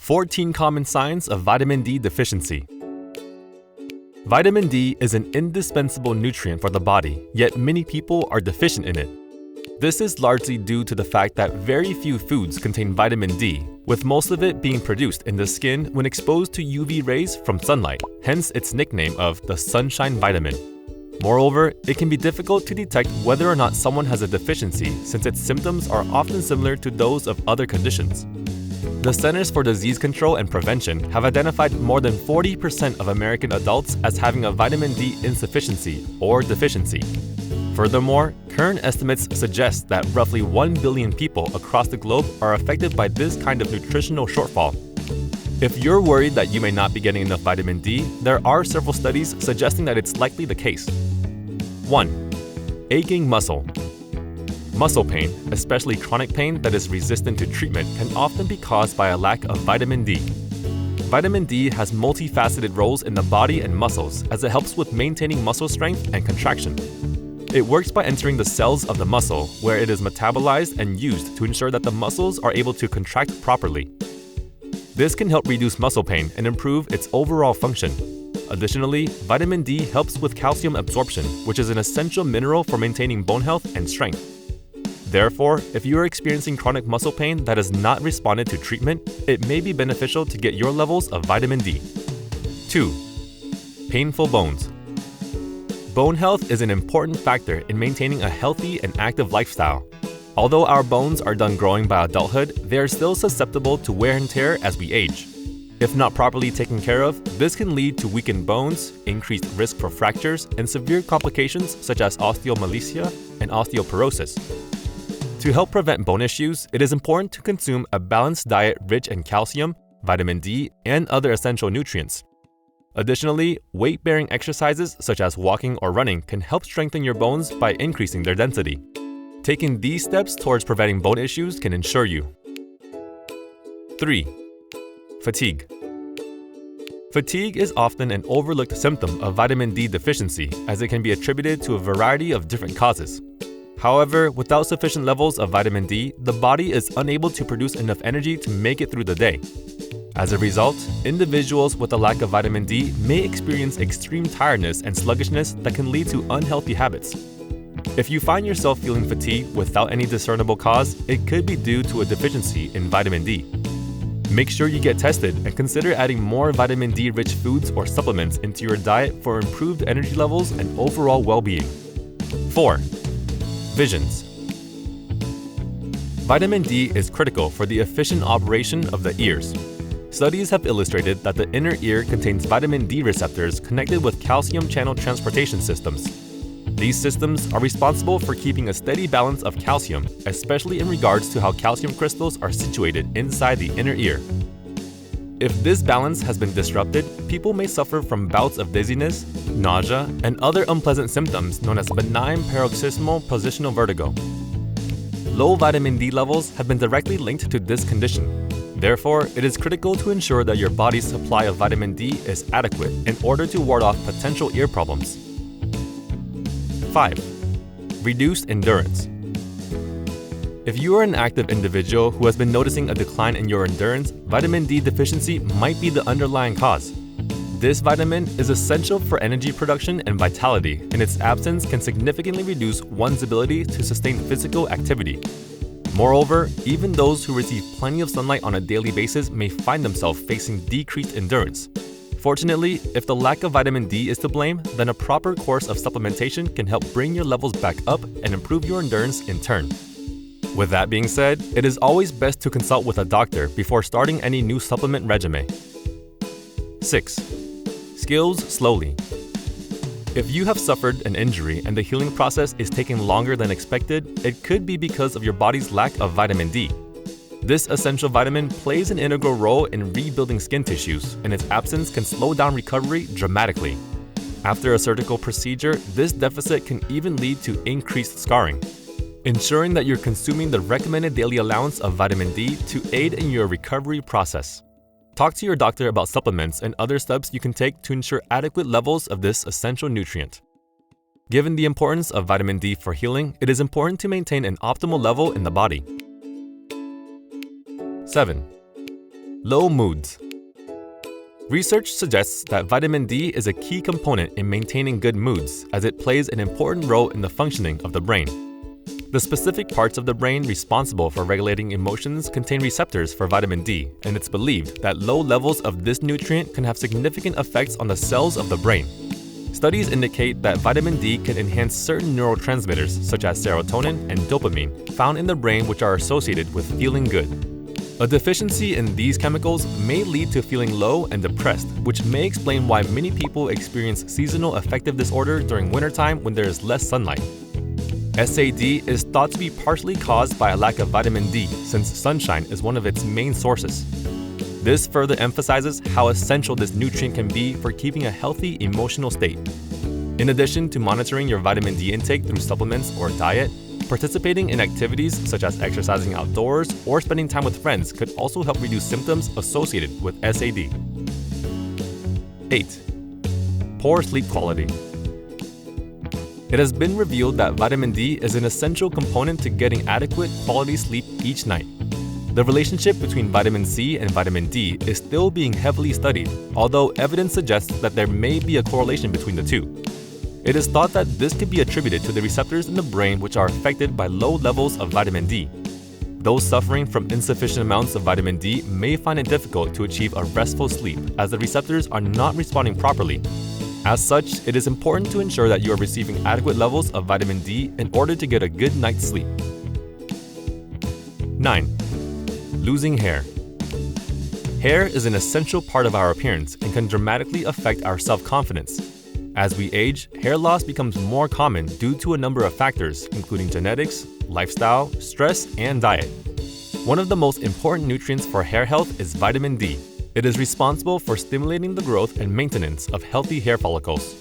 14 common signs of vitamin D deficiency. Vitamin D is an indispensable nutrient for the body, yet many people are deficient in it. This is largely due to the fact that very few foods contain vitamin D, with most of it being produced in the skin when exposed to UV rays from sunlight, hence its nickname of the sunshine vitamin. Moreover, it can be difficult to detect whether or not someone has a deficiency since its symptoms are often similar to those of other conditions. The Centers for Disease Control and Prevention have identified more than 40% of American adults as having a vitamin D insufficiency or deficiency. Furthermore, current estimates suggest that roughly 1 billion people across the globe are affected by this kind of nutritional shortfall. If you're worried that you may not be getting enough vitamin D, there are several studies suggesting that it's likely the case. 1. Aching muscle. Muscle pain, especially chronic pain that is resistant to treatment, can often be caused by a lack of vitamin D. Vitamin D has multifaceted roles in the body and muscles as it helps with maintaining muscle strength and contraction. It works by entering the cells of the muscle, where it is metabolized and used to ensure that the muscles are able to contract properly. This can help reduce muscle pain and improve its overall function. Additionally, vitamin D helps with calcium absorption, which is an essential mineral for maintaining bone health and strength. Therefore, if you are experiencing chronic muscle pain that has not responded to treatment, it may be beneficial to get your levels of vitamin D. 2. Painful bones. Bone health is an important factor in maintaining a healthy and active lifestyle. Although our bones are done growing by adulthood, they are still susceptible to wear and tear as we age. If not properly taken care of, this can lead to weakened bones, increased risk for fractures, and severe complications such as osteomalacia and osteoporosis. To help prevent bone issues, it is important to consume a balanced diet rich in calcium, vitamin D, and other essential nutrients. Additionally, weight-bearing exercises such as walking or running can help strengthen your bones by increasing their density. Taking these steps towards preventing bone issues can ensure you. 3. Fatigue. Fatigue is often an overlooked symptom of vitamin D deficiency as it can be attributed to a variety of different causes. However, without sufficient levels of vitamin D, the body is unable to produce enough energy to make it through the day. As a result, individuals with a lack of vitamin D may experience extreme tiredness and sluggishness that can lead to unhealthy habits. If you find yourself feeling fatigued without any discernible cause, it could be due to a deficiency in vitamin D. Make sure you get tested and consider adding more vitamin D-rich foods or supplements into your diet for improved energy levels and overall well-being. 4. Visions. Vitamin D is critical for the efficient operation of the ears. Studies have illustrated that the inner ear contains vitamin D receptors connected with calcium channel transportation systems. These systems are responsible for keeping a steady balance of calcium, especially in regards to how calcium crystals are situated inside the inner ear. If this balance has been disrupted, people may suffer from bouts of dizziness, nausea, and other unpleasant symptoms known as benign paroxysmal positional vertigo. Low vitamin D levels have been directly linked to this condition. Therefore, it is critical to ensure that your body's supply of vitamin D is adequate in order to ward off potential ear problems. 5. Reduced endurance. If you are an active individual who has been noticing a decline in your endurance, vitamin D deficiency might be the underlying cause. This vitamin is essential for energy production and vitality, and its absence can significantly reduce one's ability to sustain physical activity. Moreover, even those who receive plenty of sunlight on a daily basis may find themselves facing decreased endurance. Fortunately, if the lack of vitamin D is to blame, then a proper course of supplementation can help bring your levels back up and improve your endurance in turn. With that being said, it is always best to consult with a doctor before starting any new supplement regimen. 6. Skills slowly. If you have suffered an injury and the healing process is taking longer than expected, it could be because of your body's lack of vitamin D. This essential vitamin plays an integral role in rebuilding skin tissues, and its absence can slow down recovery dramatically. After a surgical procedure, this deficit can even lead to increased scarring. Ensuring that you're consuming the recommended daily allowance of vitamin D to aid in your recovery process. Talk to your doctor about supplements and other steps you can take to ensure adequate levels of this essential nutrient. Given the importance of vitamin D for healing, it is important to maintain an optimal level in the body. 7. Low moods. Research suggests that vitamin D is a key component in maintaining good moods, as it plays an important role in the functioning of the brain. The specific parts of the brain responsible for regulating emotions contain receptors for vitamin D, and it's believed that low levels of this nutrient can have significant effects on the cells of the brain. Studies indicate that vitamin D can enhance certain neurotransmitters such as serotonin and dopamine found in the brain, which are associated with feeling good. A deficiency in these chemicals may lead to feeling low and depressed, which may explain why many people experience seasonal affective disorder during wintertime when there is less sunlight. SAD is thought to be partially caused by a lack of vitamin D, since sunshine is one of its main sources. This further emphasizes how essential this nutrient can be for keeping a healthy emotional state. In addition to monitoring your vitamin D intake through supplements or diet, participating in activities such as exercising outdoors or spending time with friends could also help reduce symptoms associated with SAD. 8. Poor sleep quality. It has been revealed that vitamin D is an essential component to getting adequate quality sleep each night. The relationship between vitamin C and vitamin D is still being heavily studied, although evidence suggests that there may be a correlation between the two. It is thought that this could be attributed to the receptors in the brain which are affected by low levels of vitamin D. Those suffering from insufficient amounts of vitamin D may find it difficult to achieve a restful sleep, as the receptors are not responding properly. As such, it is important to ensure that you are receiving adequate levels of vitamin D in order to get a good night's sleep. 9. Losing hair. Hair is an essential part of our appearance and can dramatically affect our self-confidence. As we age, hair loss becomes more common due to a number of factors, including genetics, lifestyle, stress, and diet. One of the most important nutrients for hair health is vitamin D. It is responsible for stimulating the growth and maintenance of healthy hair follicles.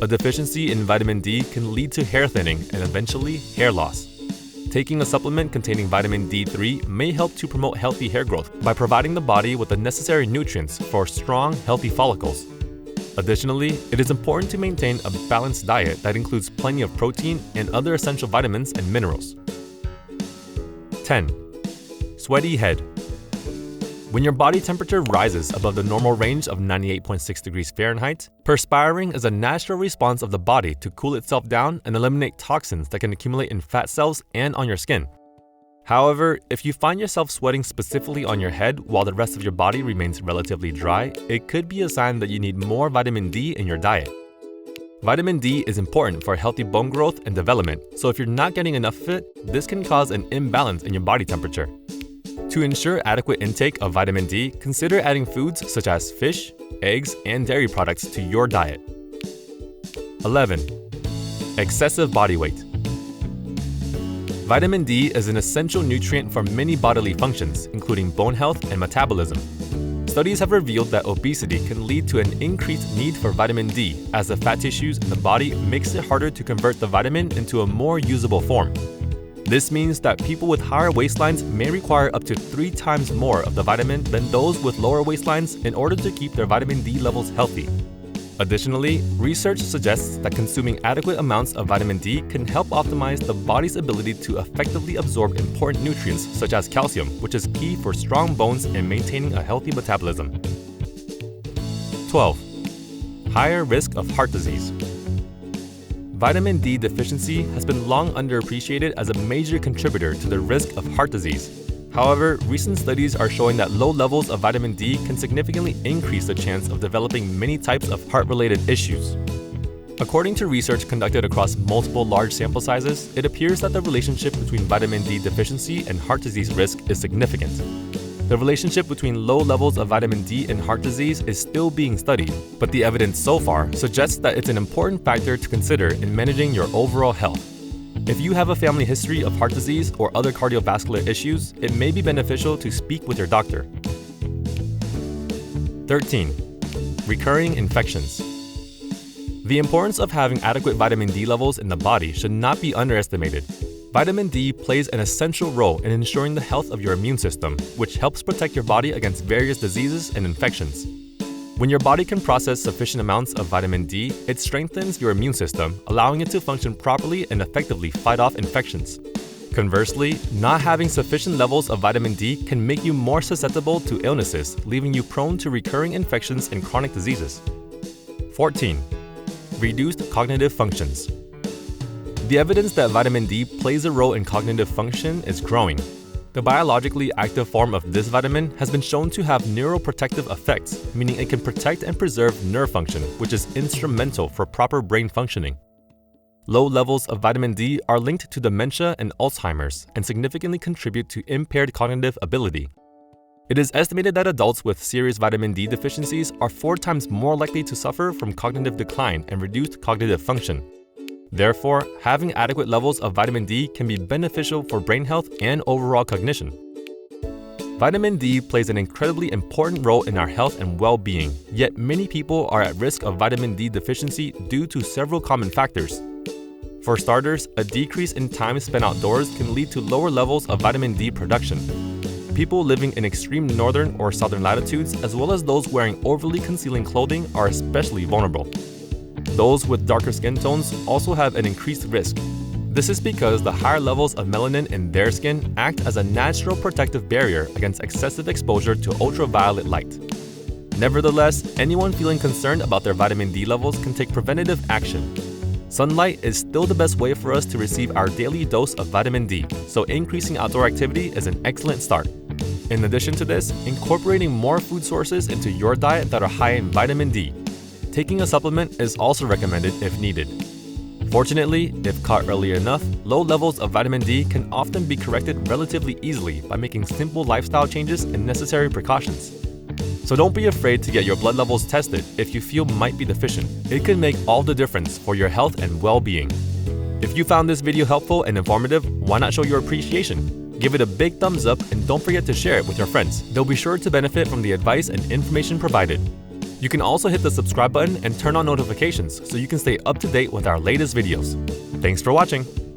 A deficiency in vitamin D can lead to hair thinning and eventually hair loss. Taking a supplement containing vitamin D3 may help to promote healthy hair growth by providing the body with the necessary nutrients for strong, healthy follicles. Additionally, it is important to maintain a balanced diet that includes plenty of protein and other essential vitamins and minerals. 10. Sweaty head. When your body temperature rises above the normal range of 98.6 degrees Fahrenheit, perspiring is a natural response of the body to cool itself down and eliminate toxins that can accumulate in fat cells and on your skin. However, if you find yourself sweating specifically on your head while the rest of your body remains relatively dry, it could be a sign that you need more vitamin D in your diet. Vitamin D is important for healthy bone growth and development, so if you're not getting enough of it, this can cause an imbalance in your body temperature. To ensure adequate intake of vitamin D, consider adding foods such as fish, eggs, and dairy products to your diet. 11. Excessive body weight. Vitamin D is an essential nutrient for many bodily functions, including bone health and metabolism. Studies have revealed that obesity can lead to an increased need for vitamin D, as the fat tissues in the body makes it harder to convert the vitamin into a more usable form. This means that people with higher waistlines may require up to 3 times more of the vitamin than those with lower waistlines in order to keep their vitamin D levels healthy. Additionally, research suggests that consuming adequate amounts of vitamin D can help optimize the body's ability to effectively absorb important nutrients such as calcium, which is key for strong bones and maintaining a healthy metabolism. 12. Higher risk of heart disease. Vitamin D deficiency has been long underappreciated as a major contributor to the risk of heart disease. However, recent studies are showing that low levels of vitamin D can significantly increase the chance of developing many types of heart-related issues. According to research conducted across multiple large sample sizes, it appears that the relationship between vitamin D deficiency and heart disease risk is significant. The relationship between low levels of vitamin D and heart disease is still being studied, but the evidence so far suggests that it's an important factor to consider in managing your overall health. If you have a family history of heart disease or other cardiovascular issues, it may be beneficial to speak with your doctor. 13. Recurring infections. The importance of having adequate vitamin D levels in the body should not be underestimated. Vitamin D plays an essential role in ensuring the health of your immune system, which helps protect your body against various diseases and infections. When your body can process sufficient amounts of vitamin D, it strengthens your immune system, allowing it to function properly and effectively fight off infections. Conversely, not having sufficient levels of vitamin D can make you more susceptible to illnesses, leaving you prone to recurring infections and chronic diseases. 14. Reduced cognitive functions. The evidence that vitamin D plays a role in cognitive function is growing. The biologically active form of this vitamin has been shown to have neuroprotective effects, meaning it can protect and preserve nerve function, which is instrumental for proper brain functioning. Low levels of vitamin D are linked to dementia and Alzheimer's and significantly contribute to impaired cognitive ability. It is estimated that adults with serious vitamin D deficiencies are 4 times more likely to suffer from cognitive decline and reduced cognitive function. Therefore, having adequate levels of vitamin D can be beneficial for brain health and overall cognition. Vitamin D plays an incredibly important role in our health and well-being, yet many people are at risk of vitamin D deficiency due to several common factors. For starters, a decrease in time spent outdoors can lead to lower levels of vitamin D production. People living in extreme northern or southern latitudes, as well as those wearing overly concealing clothing, are especially vulnerable. Those with darker skin tones also have an increased risk. This is because the higher levels of melanin in their skin act as a natural protective barrier against excessive exposure to ultraviolet light. Nevertheless, anyone feeling concerned about their vitamin D levels can take preventative action. Sunlight is still the best way for us to receive our daily dose of vitamin D, so increasing outdoor activity is an excellent start. In addition to this, incorporating more food sources into your diet that are high in vitamin D. Taking a supplement is also recommended if needed. Fortunately, if caught early enough, low levels of vitamin D can often be corrected relatively easily by making simple lifestyle changes and necessary precautions. So don't be afraid to get your blood levels tested if you feel might be deficient. It can make all the difference for your health and well-being. If you found this video helpful and informative, why not show your appreciation? Give it a big thumbs up and don't forget to share it with your friends. They'll be sure to benefit from the advice and information provided. You can also hit the subscribe button and turn on notifications so you can stay up to date with our latest videos. Thanks for watching!